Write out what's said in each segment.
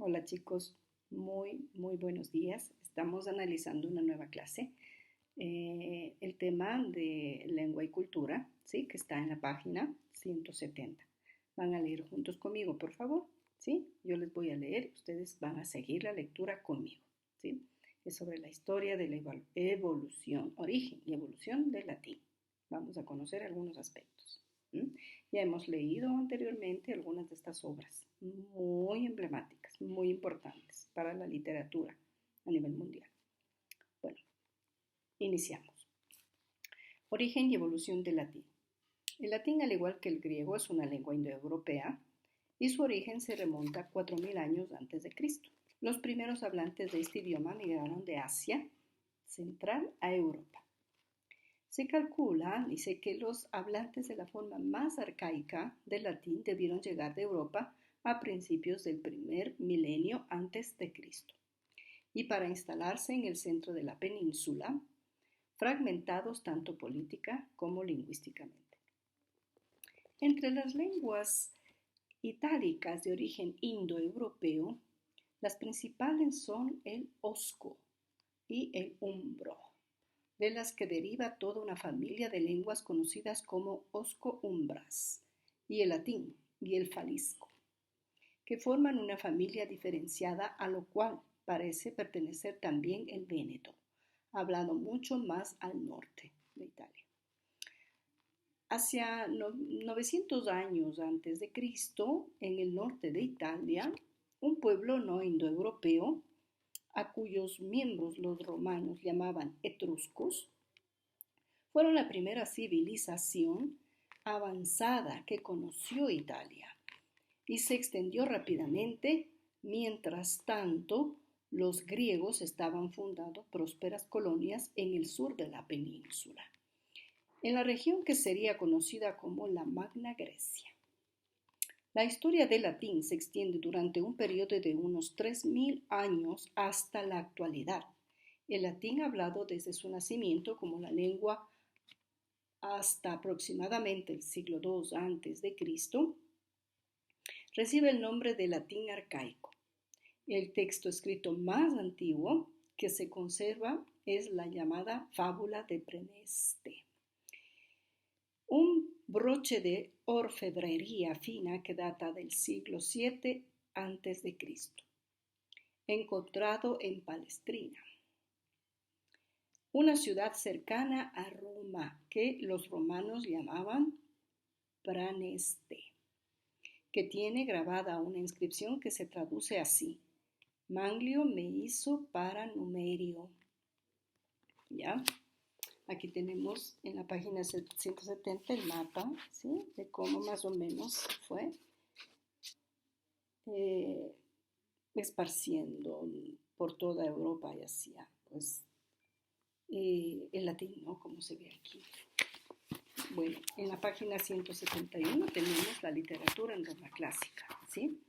Hola chicos, muy buenos días. Estamos analizando una nueva clase. El tema de lengua y cultura, ¿sí? Que está en la página 170. Van a leer juntos conmigo, por favor, ¿sí? Yo les voy a leer, ustedes van a seguir la lectura conmigo, ¿sí? Es sobre la historia de la evolución, origen y evolución del latín. Vamos a conocer algunos aspectos. Ya hemos leído anteriormente algunas de estas obras muy emblemáticas, muy importantes para la literatura a nivel mundial. Bueno, iniciamos. Origen y evolución del latín. El latín, al igual que el griego, es una lengua indoeuropea y su origen se remonta a 4000 años antes de Cristo. Los primeros hablantes de este idioma migraron de Asia Central a Europa. Se calcula, dice, que los hablantes de la forma más arcaica del latín debieron llegar de Europa a principios del primer milenio antes de Cristo, y para instalarse en el centro de la península, fragmentados tanto política como lingüísticamente. Entre las lenguas itálicas de origen indoeuropeo, las principales son el osco y el umbro, de las que deriva toda una familia de lenguas conocidas como osco-umbras, y el latín y el falisco, que forman una familia diferenciada, a lo cual parece pertenecer también el véneto, hablado mucho más al norte de Italia. Hacia 900 años antes de Cristo, en el norte de Italia, un pueblo no indoeuropeo, a cuyos miembros los romanos llamaban etruscos, fueron la primera civilización avanzada que conoció Italia y se extendió rápidamente. Mientras tanto, los griegos estaban fundando prósperas colonias en el sur de la península, en la región que sería conocida como la Magna Grecia. La historia del latín se extiende durante un periodo de unos 3000 años hasta la actualidad. El latín, hablado desde su nacimiento como la lengua hasta aproximadamente el siglo II antes de Cristo, recibe el nombre de latín arcaico. El texto escrito más antiguo que se conserva es la llamada Fábula de Preneste, un broche de orfebrería fina que data del siglo VII antes de Cristo, encontrado en Palestrina, una ciudad cercana a Roma que los romanos llamaban Praneste, que tiene grabada una inscripción que se traduce así: Manglio me hizo para numerio. ¿Ya? Aquí tenemos en la página 170 el mapa, ¿sí? De cómo más o menos fue esparciendo por toda Europa y Asia, pues el latín, ¿no? Como se ve aquí. Bueno, en la página 171 tenemos la literatura en Roma clásica, ¿sí?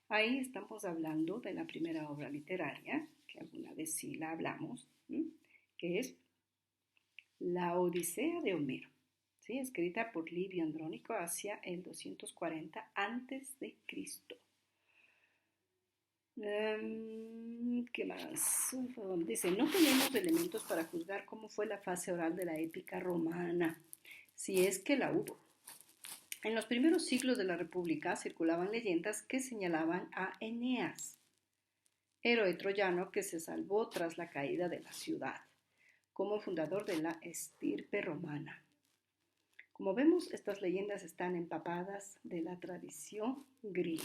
Ahí estamos hablando de la primera obra literaria, que alguna vez sí la hablamos, ¿sí? Que es la Odisea de Homero, ¿sí? Escrita por Livio Andrónico hacia el 240 antes de Cristo. ¿Qué más? Dice, no tenemos elementos para juzgar cómo fue la fase oral de la épica romana, si es que la hubo. En los primeros siglos de la República circulaban leyendas que señalaban a Eneas, héroe troyano que se salvó tras la caída de la ciudad, como fundador de la estirpe romana. Como vemos, estas leyendas están empapadas de la tradición griega.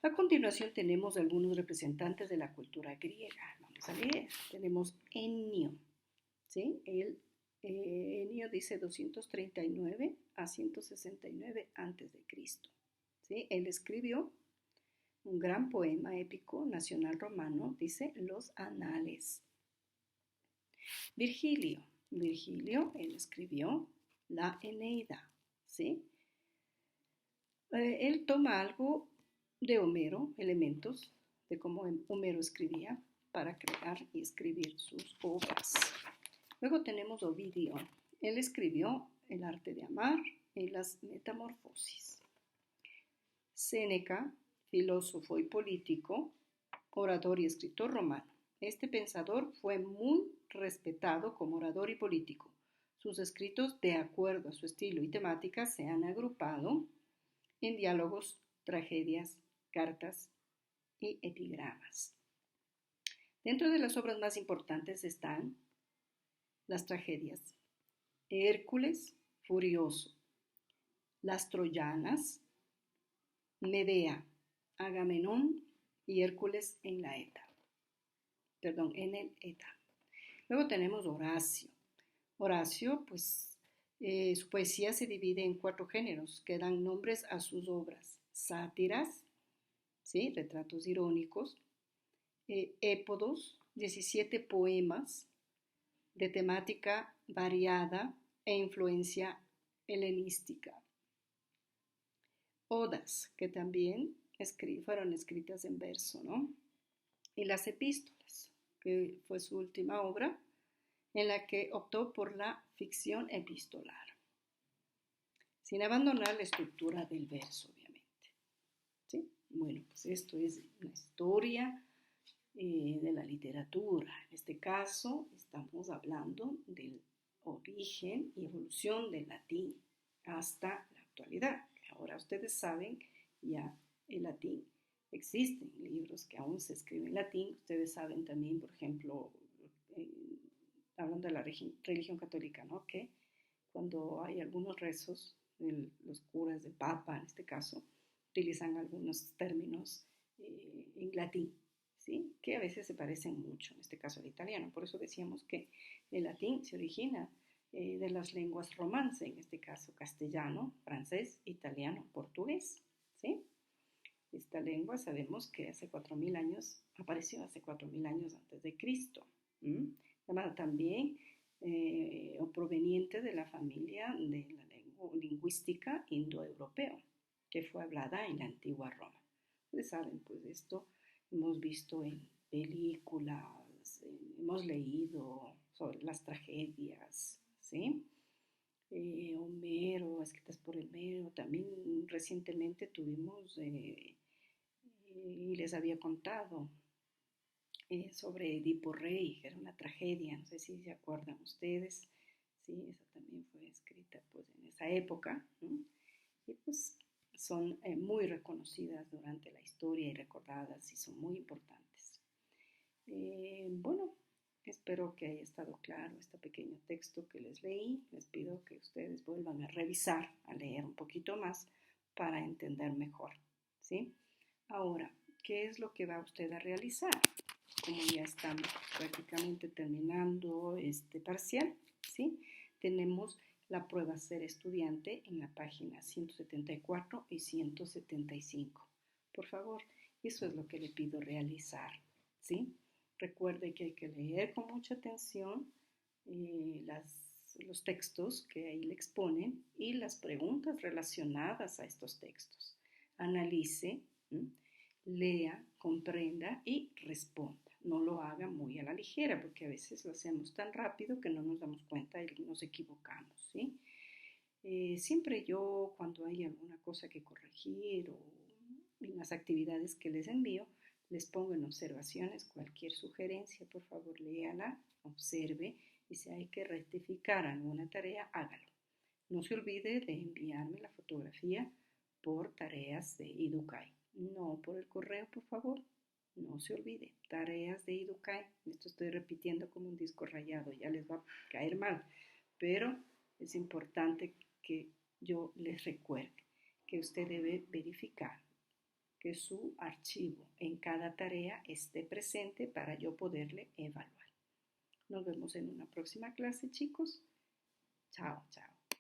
A continuación tenemos algunos representantes de la cultura griega. Vamos a leer. Tenemos Ennio, ¿sí? Ennio dice 239 a 169 antes de Cristo, ¿sí? Él escribió un gran poema épico nacional romano, dice Los Anales. Virgilio, él escribió la Eneida, ¿sí? Él toma algo de Homero, elementos de cómo Homero escribía para crear y escribir sus obras. Luego tenemos Ovidio. Él escribió El arte de amar y las metamorfosis. Séneca filósofo y político, orador y escritor romano. Este pensador fue muy respetado como orador y político. Sus escritos, de acuerdo a su estilo y temática, se han agrupado en diálogos, tragedias, cartas y epigramas. Dentro de las obras más importantes están las tragedias: Hércules furioso, las troyanas, Medea, Agamenón y Hércules en el Eta. Luego tenemos Horacio. Horacio, pues su poesía se divide en 4 géneros que dan nombres a sus obras: sátiras, ¿sí? Retratos irónicos, épodos, 17 poemas de temática variada e influencia helenística, odas, que también fueron escritas en verso, ¿no? Y las epístolas, que fue su última obra, en la que optó por la ficción epistolar, sin abandonar la estructura del verso, obviamente. ¿Sí? Bueno, pues esto es una historia de la literatura. En este caso, estamos hablando del origen y evolución del latín hasta la actualidad. Ahora ustedes saben ya el latín. Existen libros que aún se escriben en latín. Ustedes saben también, por ejemplo, hablando de la religión católica, ¿no? Que cuando hay algunos rezos, los curas del Papa, en este caso, utilizan algunos términos en latín, ¿sí? Que a veces se parecen mucho, en este caso al italiano. Por eso decíamos que el latín se origina de las lenguas romances, en este caso castellano, francés, italiano, portugués, ¿sí? Esta lengua sabemos que hace 4.000 años, apareció hace 4.000 años antes de Cristo. Llamada también o proveniente de la familia de la lengua lingüística indoeuropeo, que fue hablada en la antigua Roma. Ustedes saben, pues esto hemos visto en películas, hemos leído sobre las tragedias, ¿sí? Homero, escritas por Homero. También recientemente tuvimos, y les había contado, sobre Edipo Rey, que era una tragedia, no sé si se acuerdan ustedes, sí, esa también fue escrita pues en esa época, ¿no? Y pues son muy reconocidas durante la historia y recordadas y son muy importantes. Bueno, espero que haya estado claro este pequeño texto que les leí. Les pido que ustedes vuelvan a revisar, a leer un poquito más para entender mejor, ¿sí? Ahora, ¿qué es lo que va usted a realizar? Como ya estamos prácticamente terminando este parcial, ¿sí? Tenemos la prueba Ser Estudiante en la página 174 y 175. Por favor, eso es lo que le pido realizar, ¿sí? Recuerde que hay que leer con mucha atención los textos que ahí le exponen y las preguntas relacionadas a estos textos. Analice, lea, comprenda y responda. No lo haga muy a la ligera, porque a veces lo hacemos tan rápido que no nos damos cuenta y nos equivocamos, ¿sí? Siempre yo, cuando hay alguna cosa que corregir o en las actividades que les envío, les pongo en observaciones cualquier sugerencia. Por favor, léala, observe, y si hay que rectificar alguna tarea, hágalo. No se olvide de enviarme la fotografía por tareas de Educay. No por el correo, por favor. No se olvide, tareas de Educay. Esto estoy repitiendo como un disco rayado, ya les va a caer mal, pero es importante que yo les recuerde que usted debe verificar que su archivo en cada tarea esté presente para yo poderle evaluar. Nos vemos en una próxima clase, chicos. Chao, chao.